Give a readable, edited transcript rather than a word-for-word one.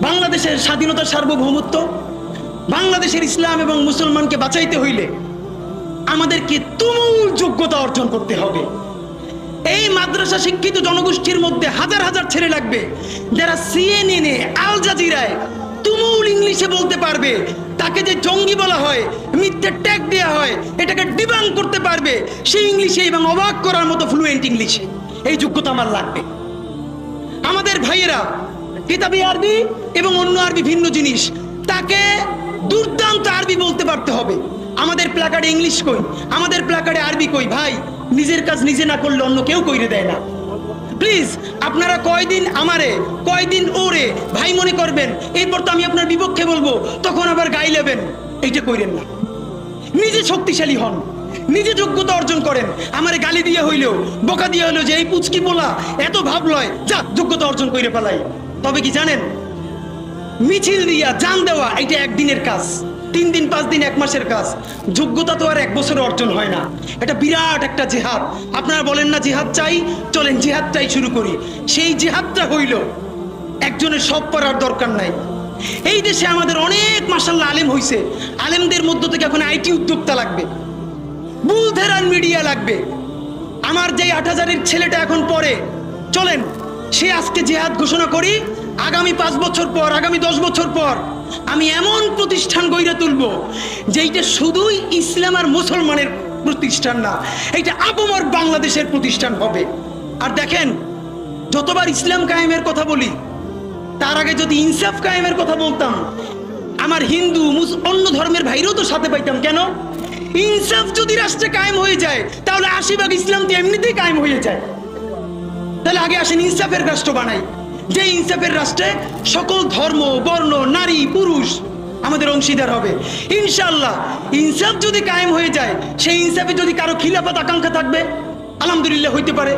বাংলাদেশের স্বাধীনতার সার্বভৌমত্ব, বাংলাদেশের ইসলাম এবং মুসলমানকে বাঁচাইতে হইলে আমাদেরকে তুমুল যোগ্যতা অর্জন করতে হবে। এই মাদ্রাসা শিক্ষিত জনগোষ্ঠীর মধ্যে হাজার হাজার ছেলে লাগবে যারা সিএনএনে, আল জাজিরায় তুমুল ইংলিশে বলতে পারবে। তাকে যে জঙ্গি বলা হয়, মিথ্যে ট্যাগ দেওয়া হয়, এটাকে ডিবাং করতে পারবে সেই ইংলিশে এবং অবাক করার মতো ফ্লুয়েন্ট ইংলিশে। এই যোগ্যতা আমার লাগবে। আমাদের ভাইয়েরা কিতাবি আরবি এবং অন্য আরবি ভিন্ন জিনিস, তাকে দুর্দান্ত আরবি বলতে পারতে হবে। আমাদের প্ল্যাকার্ডে ইংলিশ কই, আমাদের প্ল্যাকার্ডে আরবি কই। ভাই, নিজের কাজ নিজে না করলে অন্য কেউ কইরে দেয় না। প্লিজ আপনারা কয়দিন আমারে কয়দিন ওরে ভাই মনে করবেন, এরপর তো আমি আপনার বিপক্ষে বলবো, তখন আবার গাই লেবেন, এইটা কইরেন না। নিজে শক্তিশালী হন, নিজে যোগ্যতা অর্জন করেন। আমারে গালি দিয়ে হইলেও, বোকা দিয়ে হইলেও যে এই পুচকি বলা এত ভাব লয়, যা যোগ্যতা অর্জন করে ফেলাই। তবে কি জানেন, মিছিল দিয়া জান দেওয়া এটা একদিনের কাজ, 3 দিন 5 দিন 1 মাসের কাজ। যোগ্যতা তো আর 1 বছরে অর্জন হয় না। এটা বিরাট একটা জিহাদ। আপনারা বলেন না জিহাদ চাই, চলেন জিহাদটাই শুরু করি। সেই জিহাদটা হইল, একজনের সব পারার দরকার নাই। এই দেশে আমাদের অনেক মাশাআল্লাহ আলেম হইছে। আলেমদের মধ্য থেকে এখন আইটি উদ্যোক্তা লাগবে, বুলধেরান মিডিয়া লাগবে। আমার যে 8000-এর ছেলেটা এখন পড়ে, চলেন সে আজকে জিহাদ ঘোষণা করি। আগামী 5 বছর পর, আগামী 10 বছর পর আমি এমন প্রতিষ্ঠান গইরা তুলব যেইটা শুধুই ইসলাম আর মুসলমানের প্রতিষ্ঠান না, এইটা আপমর বাংলাদেশের প্রতিষ্ঠান হবে। আর দেখেন, যতবার ইসলাম কায়েমের কথা বলি, তার আগে যদি ইনসাফ কায়েমের কথা বলতাম, আমার হিন্দু অন্য ধর্মের ভাইরাও তো সাথে পাইতাম। কেন? ইনসাফ যদি রাষ্ট্রে কায়েম হয়ে যায়, তাহলে 80% ইসলাম তো এমনিতেই কায়েম হয়ে যায়। তাহলে আগে আসেন ইনসাফের রাষ্ট্র বানাই, যে ইনসাফের রাষ্ট্রে সকল ধর্ম, বর্ণ, নারী, পুরুষ আমাদের অংশীদার হবে। ইনশাআল্লাহ ইনসাফ যদি কায়েম হয়ে যায়, সেই ইনসাফে যদি কারো খিলাফত আকাঙ্ক্ষা থাকবে, আলহামদুলিল্লাহ হইতে পারে।